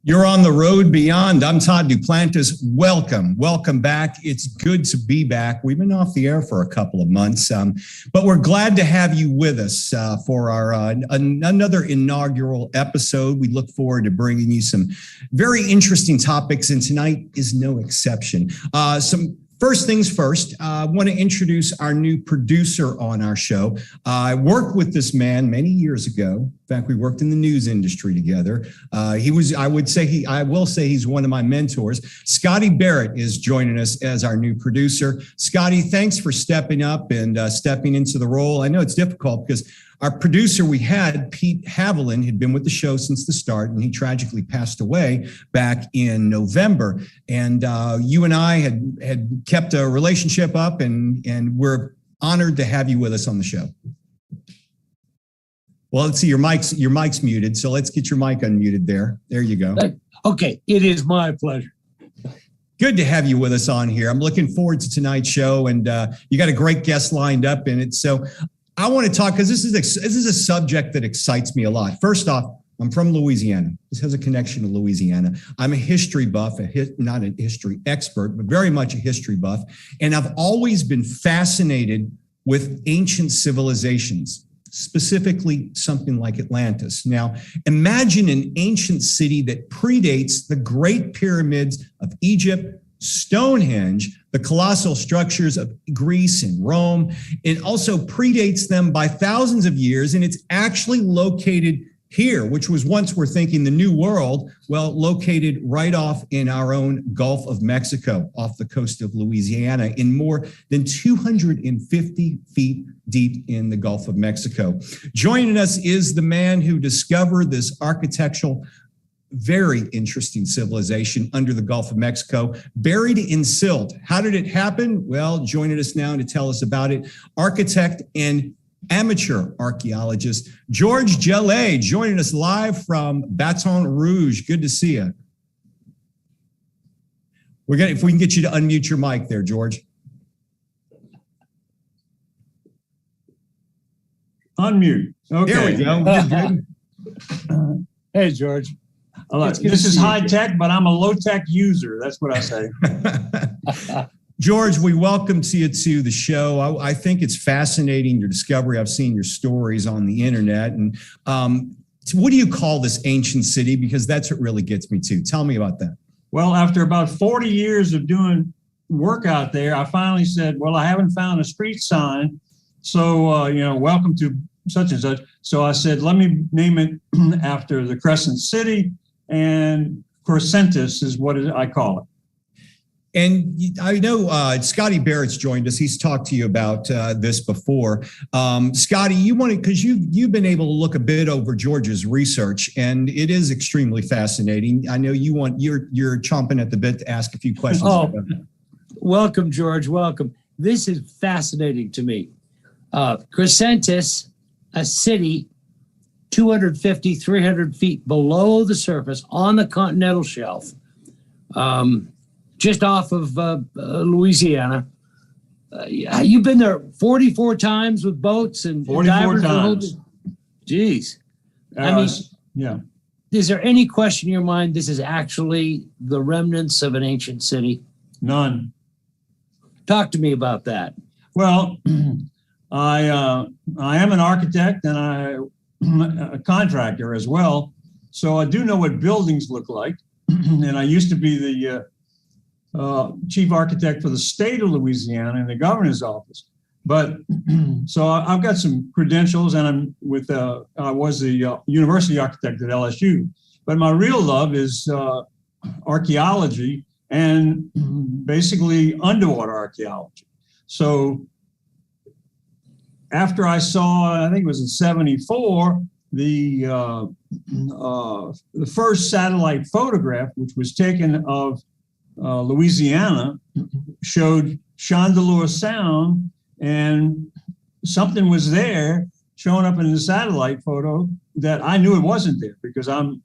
You're on the road beyond. I'm Todd Duplantis. Welcome back. It's good to be back. We've been off the air for a couple of months, but we're glad to have you with us for our another inaugural episode. We look forward to bringing you some very interesting topics, and tonight is no exception. First things first, I want to introduce our new producer on our show. I worked with this man many years ago. In fact, we worked in the news industry together. I will say he's one of my mentors. Scotty Barrett is joining us as our new producer. Scotty, thanks for stepping up and stepping into the role. I know it's difficult because our producer we had, Pete Haviland, had been with the show since the start, and he tragically passed away back in November. And you and I had kept a relationship up, and we're honored to have you with us on the show. Well, let's see, your mic's muted, so let's get your mic unmuted there. There you go. Okay, it is my pleasure. Good to have you with us on here. I'm looking forward to tonight's show, and you got a great guest lined up in it. So I want to talk, because this is a subject that excites me a lot. First off, I'm from Louisiana. This has a connection to Louisiana. I'm a history buff, not a history expert, but very much a history buff. And I've always been fascinated with ancient civilizations, specifically something like Atlantis. Now, imagine an ancient city that predates the Great Pyramids of Egypt, Stonehenge, the colossal structures of Greece and Rome. It also predates them by thousands of years, and it's actually located here, which was once, we're thinking, the New World, well, located right off in our own Gulf of Mexico, off the coast of Louisiana, in more than 250 feet deep in the Gulf of Mexico. Joining us is the man who discovered this architectural, very interesting civilization under the Gulf of Mexico, buried in silt. How did it happen? Well, joining us now to tell us about it, architect and amateur archaeologist George Gele, joining us live from Baton Rouge. Good to see you. If we can get you to unmute your mic there, George. Unmute. Okay. There we go. You're good. Hey, George. This is high tech, but I'm a low tech user. That's what I say. George, we welcome you to the show. I think it's fascinating, your discovery. I've seen your stories on the internet. And what do you call this ancient city? Because that's what really gets me too. Tell me about that. Well, after about 40 years of doing work out there, I finally said, well, I haven't found a street sign. So, welcome to such and such. So I said, let me name it after the Crescent City, and Crescentis is what I call it. And I know Scotty Barrett's joined us. He's talked to you about this before. Scotty, because you've been able to look a bit over George's research, and it is extremely fascinating. I know you're chomping at the bit to ask a few questions. Oh, welcome, George. Welcome. This is fascinating to me. Crescentis, a city 250, 300 feet below the surface on the continental shelf, just off of Louisiana. You've been there 44 times with boats and 44 times. Geez. Yeah. Is there any question in your mind this is actually the remnants of an ancient city? None. Talk to me about that. Well, I am an architect and a contractor as well. So I do know what buildings look like. And I used to be the chief architect for the state of Louisiana in the governor's office. But so I've got some credentials, and I was the university architect at LSU. But my real love is archaeology, and basically underwater archaeology. So after I saw, I think it was in '74, the first satellite photograph, which was taken of Louisiana, showed Chandeleur Sound, and something was there showing up in the satellite photo that I knew it wasn't there, because I'm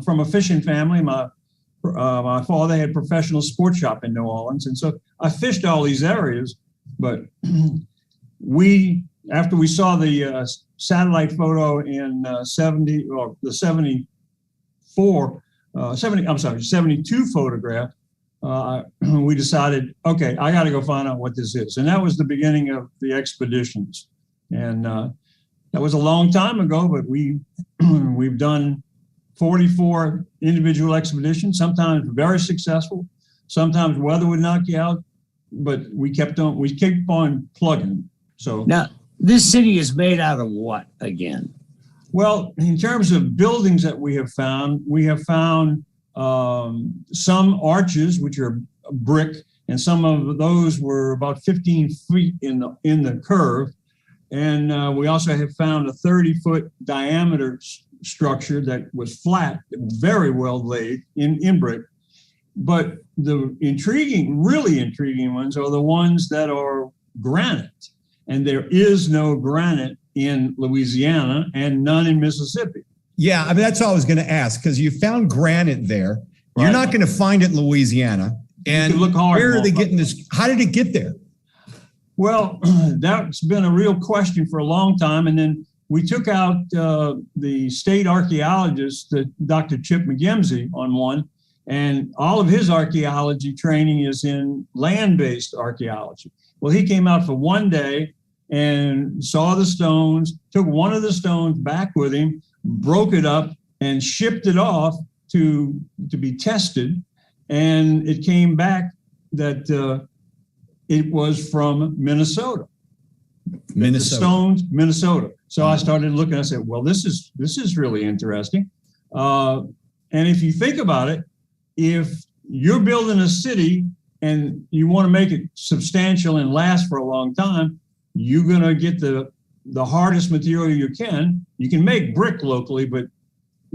from a fishing family. My father had a professional sports shop in New Orleans, and so I fished all these areas. But after we saw the satellite photo in '74, 72 photograph, we decided, okay, I got to go find out what this is. And that was the beginning of the expeditions. And that was a long time ago, but we've done 44 individual expeditions, sometimes very successful. Sometimes weather would knock you out, but we kept on plugging. So now, this city is made out of what again? Well, in terms of buildings that we have found some arches, which are brick, and some of those were about 15 feet in the curve. And we also have found a 30-foot diameter structure that was flat, very well laid in brick. But the really intriguing ones are the ones that are granite. And there is no granite in Louisiana and none in Mississippi. Yeah, I mean, that's all I was going to ask, because you found granite there. Right. You're not going to find it in Louisiana. And look hard, where are they getting this? How did it get there? Well, that's been a real question for a long time. And then we took out the state archaeologist, Dr. Chip McGimsey, on one. And all of his archaeology training is in land-based archaeology. Well, he came out for one day and saw the stones, took one of the stones back with him, broke it up, and shipped it off to be tested. And it came back that it was from Minnesota. The stones, Minnesota. So I started looking. I said, "Well, this is really interesting." And if you think about it, if you're building a city and you want to make it substantial and last for a long time, you're going to get the hardest material you can. You can make brick locally, but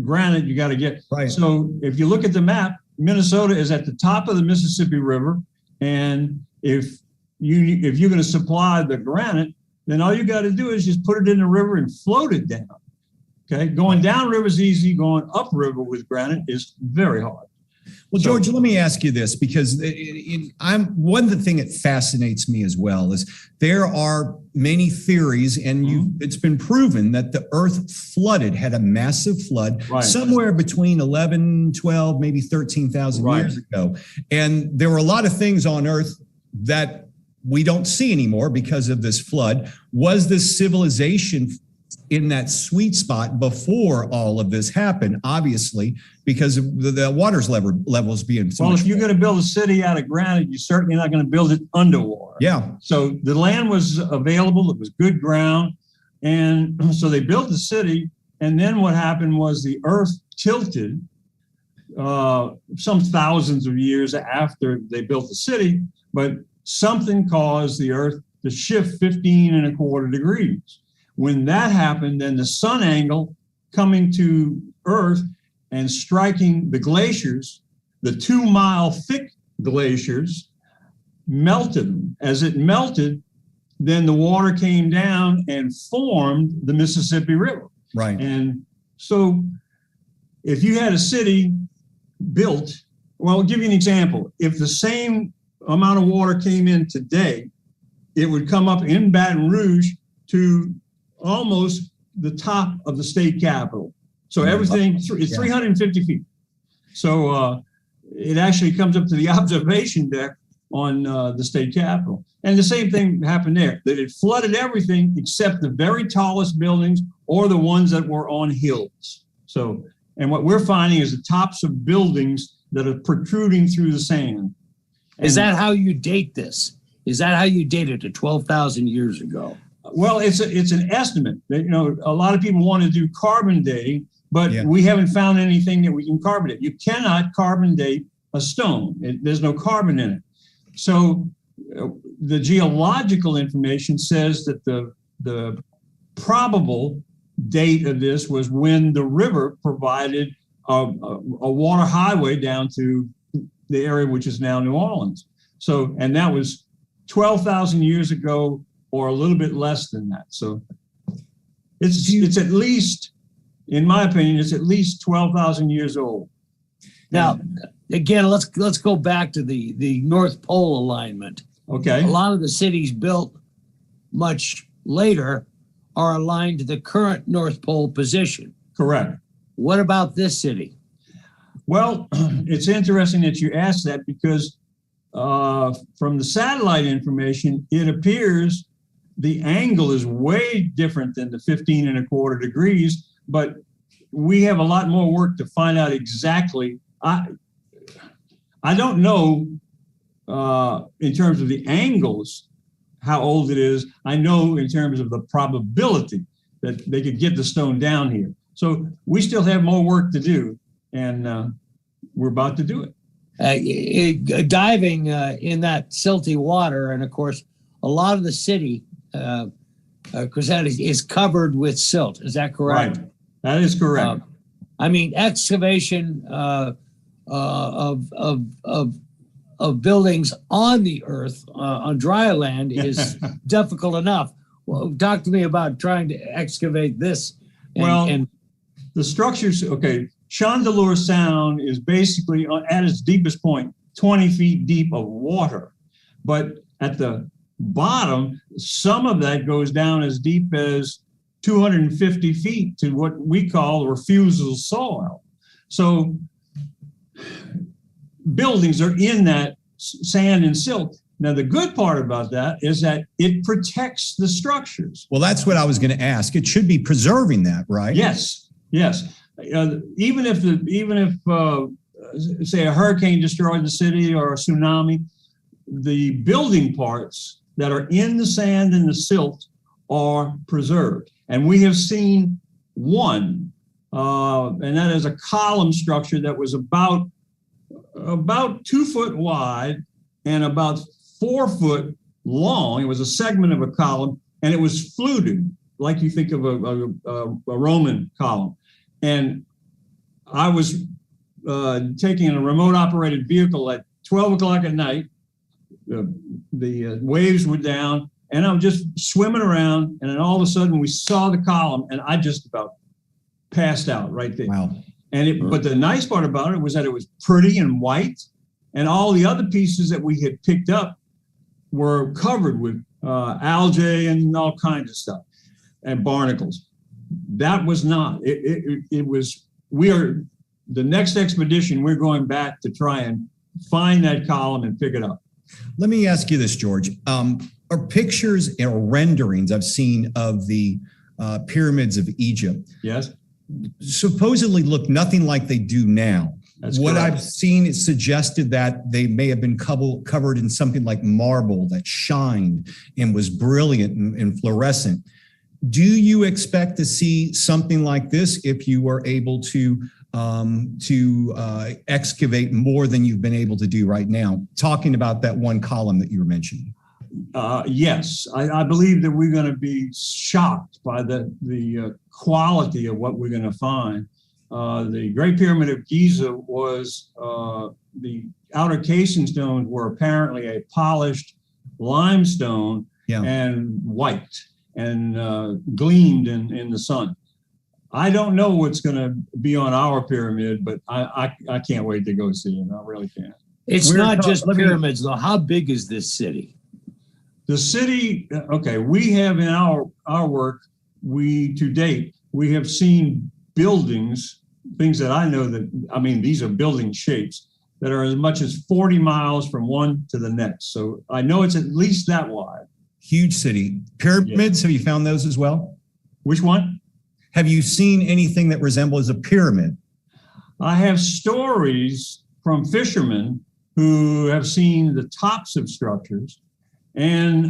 granite you got to get. Right. So if you look at the map, Minnesota is at the top of the Mississippi River, and if you're going to supply the granite, then all you got to do is just put it in the river and float it down. Okay, going down river is easy. Going up river with granite is very hard. Well, George, let me ask you this, because one of the things that fascinates me as well is there are many theories, and it's been proven that the earth had a massive flood somewhere between 11, 12, maybe 13,000 years ago. And there were a lot of things on earth that we don't see anymore because of this flood. Was this civilization in that sweet spot before all of this happened, obviously, because of the water's levels being so much. If you're going to build a city out of granite, you're certainly not going to build it underwater. Yeah. So the land was available. It was good ground. And so they built the city. And then what happened was the earth tilted some thousands of years after they built the city, but something caused the earth to shift 15.25 degrees. When that happened, then the sun angle coming to Earth and striking the glaciers, the 2-mile thick glaciers, melted them. As it melted, then the water came down and formed the Mississippi River. Right. And so if you had a city built, well, I'll give you an example. If the same amount of water came in today, it would come up in Baton Rouge to almost the top of the state capitol. So everything is 350 feet. So it actually comes up to the observation deck on the state capitol. And the same thing happened there, that it flooded everything except the very tallest buildings or the ones that were on hills. So, and what we're finding is the tops of buildings that are protruding through the sand. Is that how you date this? Is that how you date it to 12,000 years ago? Well, it's an estimate. You know, a lot of people want to do carbon dating, but we haven't found anything that we can carbon date. You cannot carbon date a stone. There's no carbon in it. So the geological information says that the probable date of this was when the river provided a water highway down to the area which is now New Orleans. So, and that was 12,000 years ago, or a little bit less than that. So it's at least, in my opinion, it's at least 12,000 years old. Now, again, let's go back to the North Pole alignment. Okay. A lot of the cities built much later are aligned to the current North Pole position. Correct. What about this city? Well, it's interesting that you asked that because from the satellite information, it appears the angle is way different than the 15¼ degrees, but we have a lot more work to find out exactly. I don't know in terms of the angles how old it is. I know in terms of the probability that they could get the stone down here. So we still have more work to do, and we're about to do it. Diving in that silty water, and of course, a lot of the city, Crescent, is covered with silt. Is that correct? Right. That is correct. I mean, excavation of buildings on the earth, on dry land, is difficult enough. Well, talk to me about trying to excavate this. And the structures, okay, Chandeleur Sound is basically at its deepest point, 20 feet deep of water. But at the bottom, some of that goes down as deep as 250 feet to what we call refusal soil. So buildings are in that sand and silt. Now, the good part about that is that it protects the structures. Well, that's what I was going to ask. It should be preserving that, right? Yes, yes. Even if say a hurricane destroyed the city or a tsunami, the building parts that are in the sand and the silt are preserved. And we have seen one, and that is a column structure that was about 2 foot wide and about 4 foot long. It was a segment of a column, and it was fluted, like you think of a Roman column. And I was taking a remote operated vehicle at 12 o'clock at night. The waves were down, and I'm just swimming around, and then all of a sudden we saw the column, and I just about passed out right there. Wow. But the nice part about it was that it was pretty and white, and all the other pieces that we had picked up were covered with algae and all kinds of stuff, and barnacles. That was not. It was. The next expedition, we're going back to try and find that column and pick it up. Let me ask you this, George. Are pictures or renderings I've seen of the pyramids of Egypt, yes, supposedly look nothing like they do now. That's what correct. I've seen, it suggested that they may have been covered in something like marble that shined and was brilliant and fluorescent. Do you expect to see something like this if you were able to excavate more than you've been able to do right now? Talking about that one column that you were mentioning. Yes, I believe that we're going to be shocked by the quality of what we're going to find. The Great Pyramid of Giza was, the outer casing stones were apparently a polished limestone and white and gleamed in the sun. I don't know what's going to be on our pyramid, but I can't wait to go see it. I really can't. It's not just pyramids, though. How big is this city? The city, okay, we have in our work, to date, we have seen buildings, things that I know that, I mean, these are building shapes that are as much as 40 miles from one to the next. So I know it's at least that wide. Huge city. Pyramids, have you found those as well? Which one? Have you seen anything that resembles a pyramid? I have stories from fishermen who have seen the tops of structures and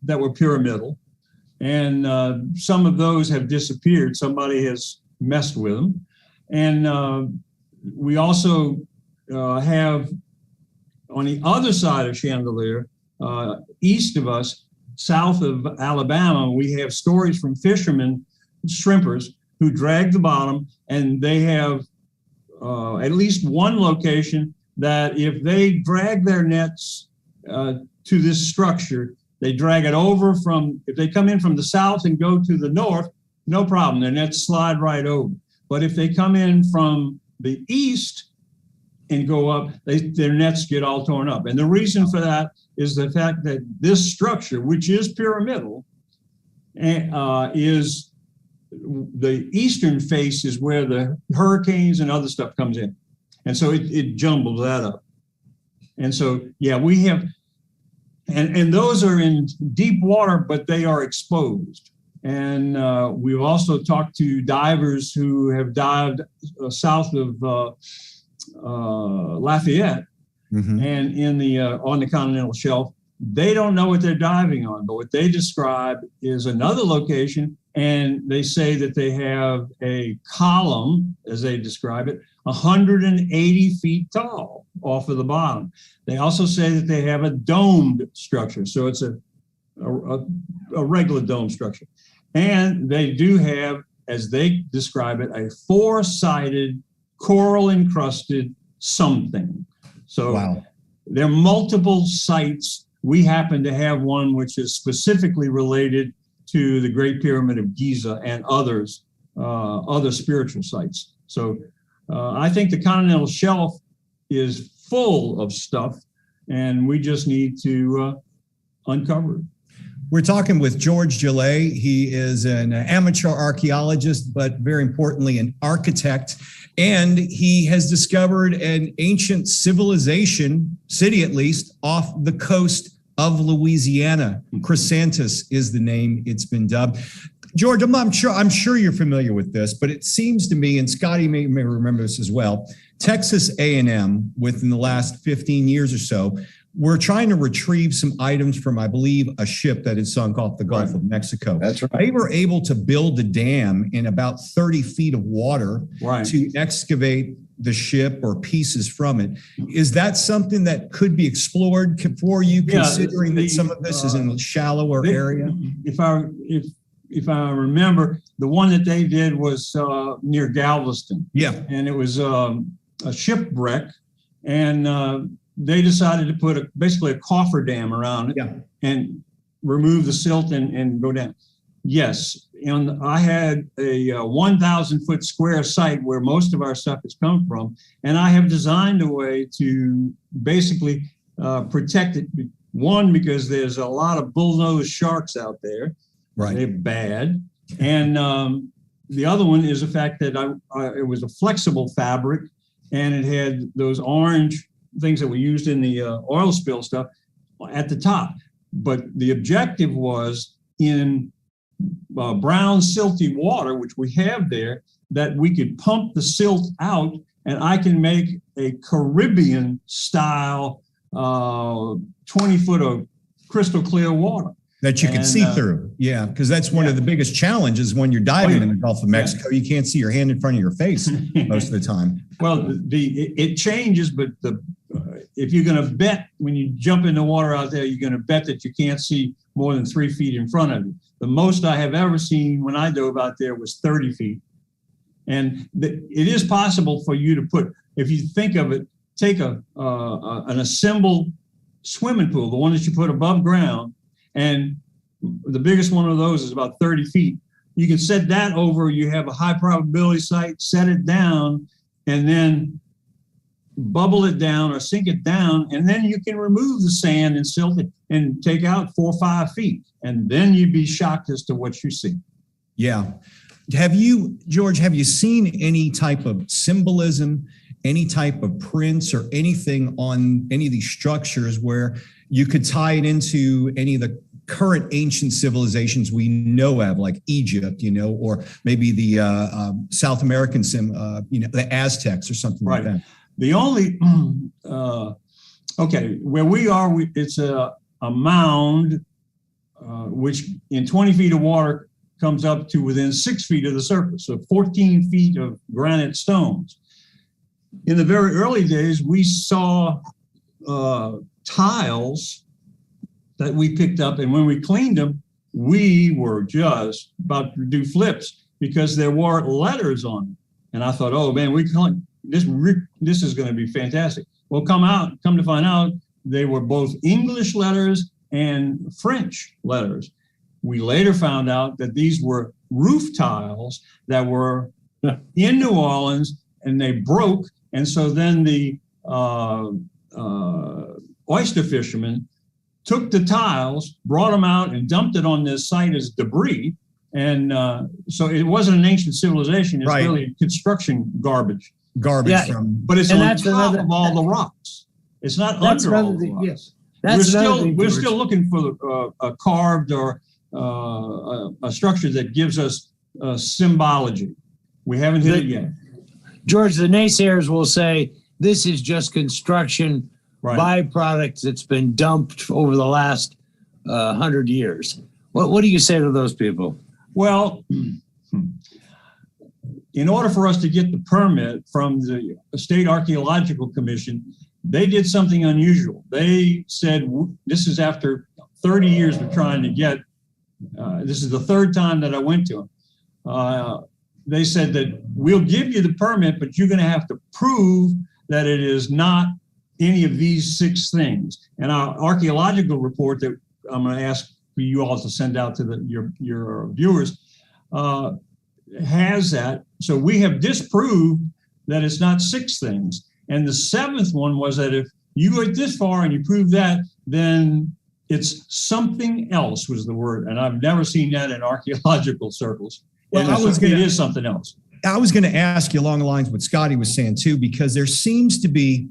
that were pyramidal. And some of those have disappeared. Somebody has messed with them. And we also have on the other side of Chandeleur, east of us, south of Alabama, we have stories from fishermen, shrimpers, who drag the bottom, and they have at least one location that if they drag their nets to this structure, they drag it over if they come in from the south and go to the north, no problem, their nets slide right over. But if they come in from the east and go up, their nets get all torn up. And the reason for that is the fact that this structure, which is pyramidal, is the eastern face is where the hurricanes and other stuff comes in. And so it jumbles that up. And so, yeah, we have, and those are in deep water, but they are exposed. And we've also talked to divers who have dived south of Lafayette and in the on the continental shelf. They don't know what they're diving on, but what they describe is another location, and they say that they have a column, as they describe it, 180 feet tall off of the bottom. They also say that they have a domed structure, so it's a regular dome structure. And they do have, as they describe it, a four-sided coral-encrusted something. So there are multiple sites. We happen to have one which is specifically related to the Great Pyramid of Giza and others, other spiritual sites. So I think the continental shelf is full of stuff, and we just need to uncover it. We're talking with George Gele. He is an amateur archaeologist, but very importantly, an architect. And he has discovered an ancient civilization, city at least, off the coast of Louisiana. Chrysantis is the name it's been dubbed. George, I'm sure you're familiar with this, but it seems to me, and Scotty may remember this as well, Texas A&M, within the last 15 years or so, we're trying to retrieve some items from, I believe, a ship that had sunk off the Gulf of Mexico. That's right. They were able to build a dam in about 30 feet of water to excavate the ship or pieces from it. Is that something that could be explored for you, considering that some of this is in a shallower area? If I remember, the one that they did was near Galveston. Yeah. And it was a shipwreck, and they decided to put basically a coffer dam around it and remove the silt and go down. Yes, and I had a 1,000 foot square site where most of our stuff has come from, and I have designed a way to basically protect it. One, because there's a lot of bullnose sharks out there. Right. They're bad. And the other one is the fact that it was a flexible fabric, and it had those orange things that were used in the oil spill stuff at the top. But the objective was in brown silty water, which we have there, that we could pump the silt out, and I can make a Caribbean style 20 foot of crystal clear water. That you can see through. Yeah, because that's one of the biggest challenges when you're diving in the Gulf of Mexico. You can't see your hand in front of your face most of the time. Well, it changes, but if you're going to bet when you jump in the water out there, you're going to bet that you can't see more than 3 feet in front of you. The most I have ever seen when I dove out there was 30 feet. And it is possible for you to put, if you think of it, take an assembled swimming pool, the one that you put above ground, and the biggest one of those is about 30 feet. You can set that over, you have a high probability site, set it down, and then bubble it down or sink it down, and then you can remove the sand and silt it and take out 4 or 5 feet. And then you'd be shocked as to what you see. Yeah. George, have you seen any type of symbolism, any type of prints or anything on any of these structures where you could tie it into any of the current ancient civilizations we know of, like Egypt, or maybe the South American, the Aztecs or something like that? The only, where we are, it's a mound, which in 20 feet of water comes up to within 6 feet of the surface, so 14 feet of granite stones. In the very early days, we saw tiles that we picked up, and when we cleaned them, we were just about to do flips because there were letters on them. And I thought, oh man, this is going to be fantastic. Well, come to find out, they were both English letters and French letters. We later found out that these were roof tiles that were in New Orleans, and they broke. And so then the oyster fishermen took the tiles, brought them out, and dumped it on this site as debris. And so it wasn't an ancient civilization. It's really construction garbage. garbage from. But it's And on that's top another- of all the rocks. It's not That's under all another the thing, rocks. yes. That's another thing, We're George. still looking for a carved or a structure that gives us symbology. We haven't hit it yet. George, the naysayers will say this is just construction Right. byproduct that's been dumped over the last 100 years. What do you say to those people? Well, in order for us to get the permit from the State Archaeological Commission, they did something unusual. They said, this is after 30 years of trying to get, this is the third time that I went to them. They said that we'll give you the permit, but you're going to have to prove that it is not any of these 6 things. And our archaeological report that I'm going to ask for you all to send out to your viewers has that. So we have disproved that it's not 6 things. And the 7th one was that if you went this far and you prove that, then it's something else was the word. And I've never seen that in archaeological circles. Well, it is something else. I was going to ask you along the lines of what Scotty was saying too, because there seems to be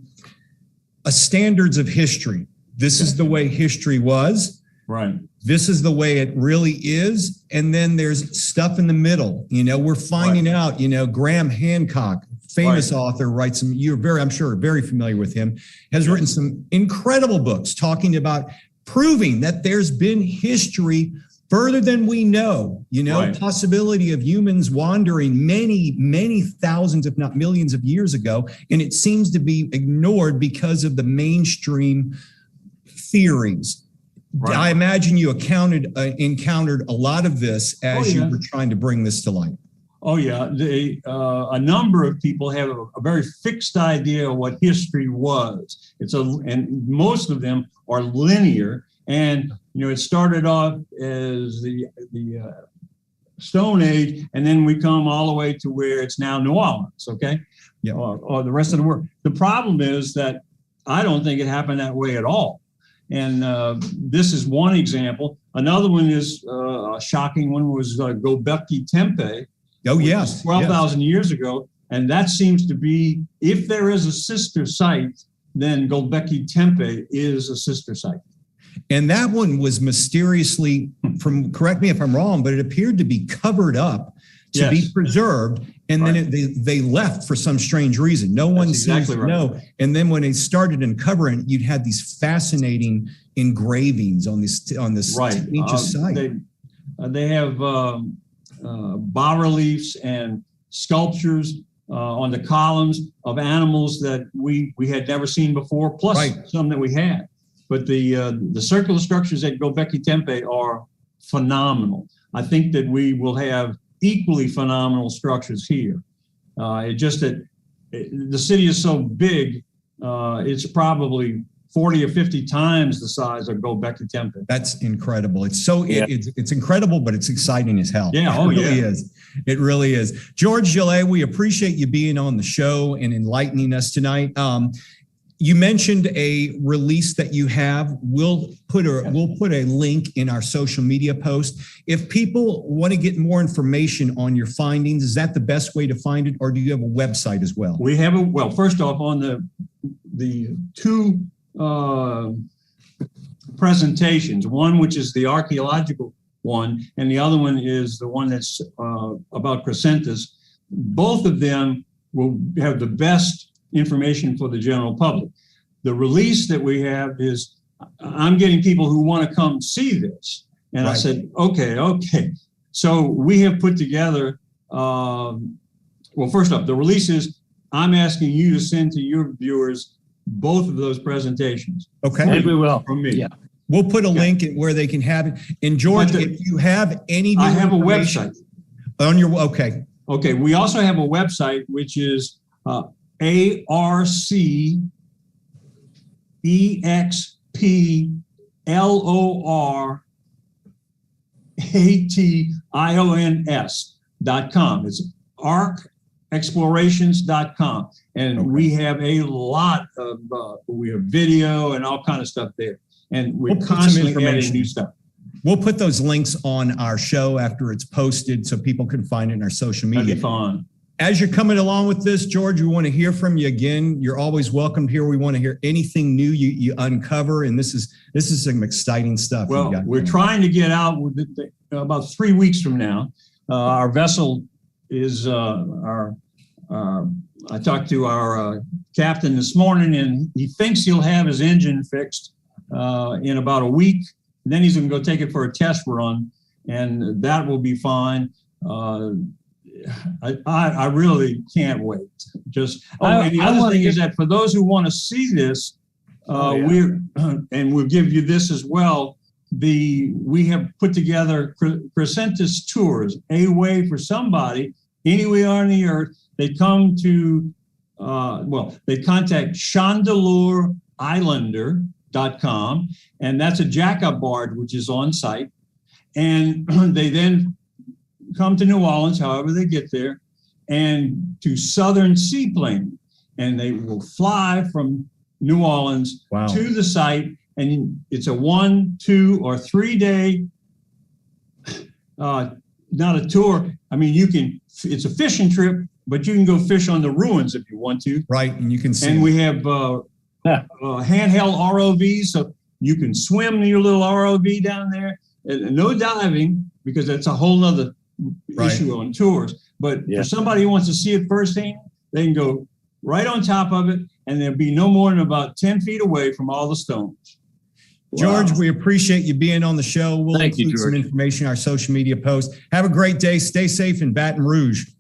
a standards of history. This is the way history was. Right. This is the way it really is. And then there's stuff in the middle. We're finding out, Graham Hancock, famous author, writes some, I'm sure very familiar with him, has written some incredible books talking about proving that there's been history further than we know, possibility of humans wandering many, many thousands, if not millions of years ago. And it seems to be ignored because of the mainstream theories. Right. I imagine you encountered a lot of this as you were trying to bring this to light. Oh, yeah. A number of people have a very fixed idea of what history was. And most of them are linear. And it started off as the Stone Age, and then we come all the way to where it's now New Orleans, okay? Yeah. Or the rest of the world. The problem is that I don't think it happened that way at all. And this is one example. Another one is a shocking one was Göbekli Tepe. Oh, yes. 12,000 years ago. And that seems to be, if there is a sister site, then Göbekli Tepe is a sister site. And that one was mysteriously, correct me if I'm wrong, but it appeared to be covered up to be preserved. And then they left for some strange reason. No one seems to know. And then when they started uncovering, you'd had these fascinating engravings on this ancient site. They have bas-reliefs and sculptures on the columns of animals that we had never seen before, plus some that we had. But the circular structures at Göbekli Tepe are phenomenal. I think that we will have equally phenomenal structures here. The city is so big, it's probably 40 or 50 times the size of Göbekli Tepe. That's incredible. It's it's incredible, but it's exciting as hell. Yeah, it really is. It really is. George Gele, we appreciate you being on the show and enlightening us tonight. You mentioned a release that you have. We'll put a link in our social media post. If people want to get more information on your findings, is that the best way to find it, or do you have a website as well? We have first off, on the 2 presentations, one which is the archaeological one, and the other one is the one that's about Crescentus. Both of them will have the best information for the general public. The release that we have is, I'm getting people who want to come see this. And I said, okay. So we have put together, first off, the release is, I'm asking you to send to your viewers both of those presentations. Okay. And we will. From me. Yeah. We'll put a link where they can have it. And George, if you have any new I have a website. On your, okay. Okay. We also have a website, which is ARCEXPLORATIONS.com. It's arcexplorations.com. And we have a lot of, we have video and all kind of stuff there. And we're constantly adding new stuff. We'll put those links on our show after it's posted so people can find it in our social media. That'd be fun. as you're coming along with this, George, we want to hear from you again. You're always welcome here. We want to hear anything new you uncover, and this is some exciting stuff. Well, we're trying to get out about 3 weeks from now. Our vessel is I talked to our captain this morning, and he thinks he'll have his engine fixed in about a week. And then he's going to go take it for a test run, and that will be fine. I really can't wait. Just and the other thing is that for those who want to see this, we'll give you this as well. We have put together Crescentis tours, a way for somebody anywhere on the earth. They come to they contact Chandelierislander.com, and that's a jackup barge which is on site, and they then come to New Orleans, however they get there, and to Southern Seaplane, and they will fly from New Orleans to the site, and it's a 1, 2, or 3 day, not a tour. I mean, it's a fishing trip, but you can go fish on the ruins if you want to. Right, and you can see. And we have handheld ROVs, so you can swim your little ROV down there. And no diving, because that's a whole nother issue on tours. But for somebody who wants to see it firsthand, they can go right on top of it, and they'll be no more than about 10 feet away from all the stones. George, we appreciate you being on the show. We'll include some information in our social media posts. Have a great day. Stay safe in Baton Rouge.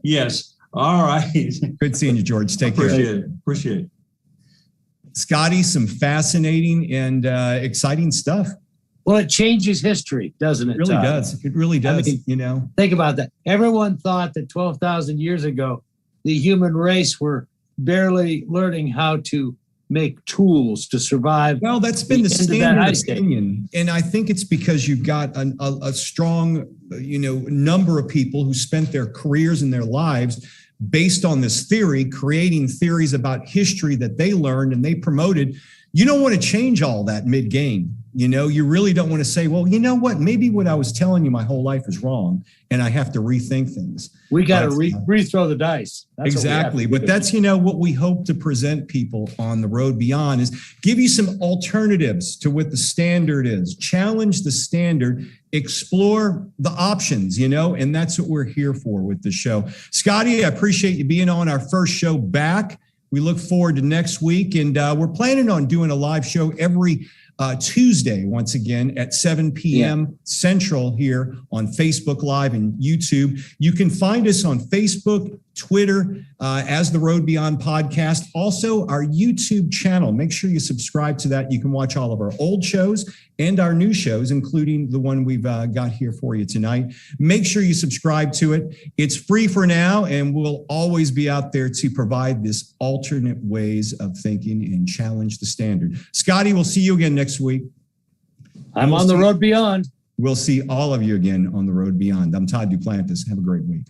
Yes. All right. Good seeing you, George. Take care. Appreciate it. Scotty, some fascinating and exciting stuff. Well, it changes history, doesn't it? It really does. It really does. I mean, think about that. Everyone thought that 12,000 years ago, the human race were barely learning how to make tools to survive. Well, that's been the standard opinion. And I think it's because you've got a strong, number of people who spent their careers and their lives based on this theory, creating theories about history that they learned and they promoted. You don't want to change all that mid-game. You really don't want to say, well, you know what? Maybe what I was telling you my whole life is wrong, and I have to rethink things. We got to rethrow the dice. That's exactly. But that's, what we hope to present people on the road beyond is give you some alternatives to what the standard is. Challenge the standard, explore the options, and that's what we're here for with the show. Scotty, I appreciate you being on our first show back. We look forward to next week, and we're planning on doing a live show every Tuesday, once again, at 7 p.m. Central here on Facebook Live and YouTube. You can find us on Facebook, Twitter, as the Road Beyond Podcast. Also, our YouTube channel. Make sure you subscribe to that. You can watch all of our old shows and our new shows, including the one we've got here for you tonight. Make sure you subscribe to it. It's free for now, and we'll always be out there to provide this alternate ways of thinking and challenge the standard. Scotty, we'll see you again next week. I'm on the road beyond. We'll see all of you again on the road beyond. I'm Todd Duplantis. Have a great week.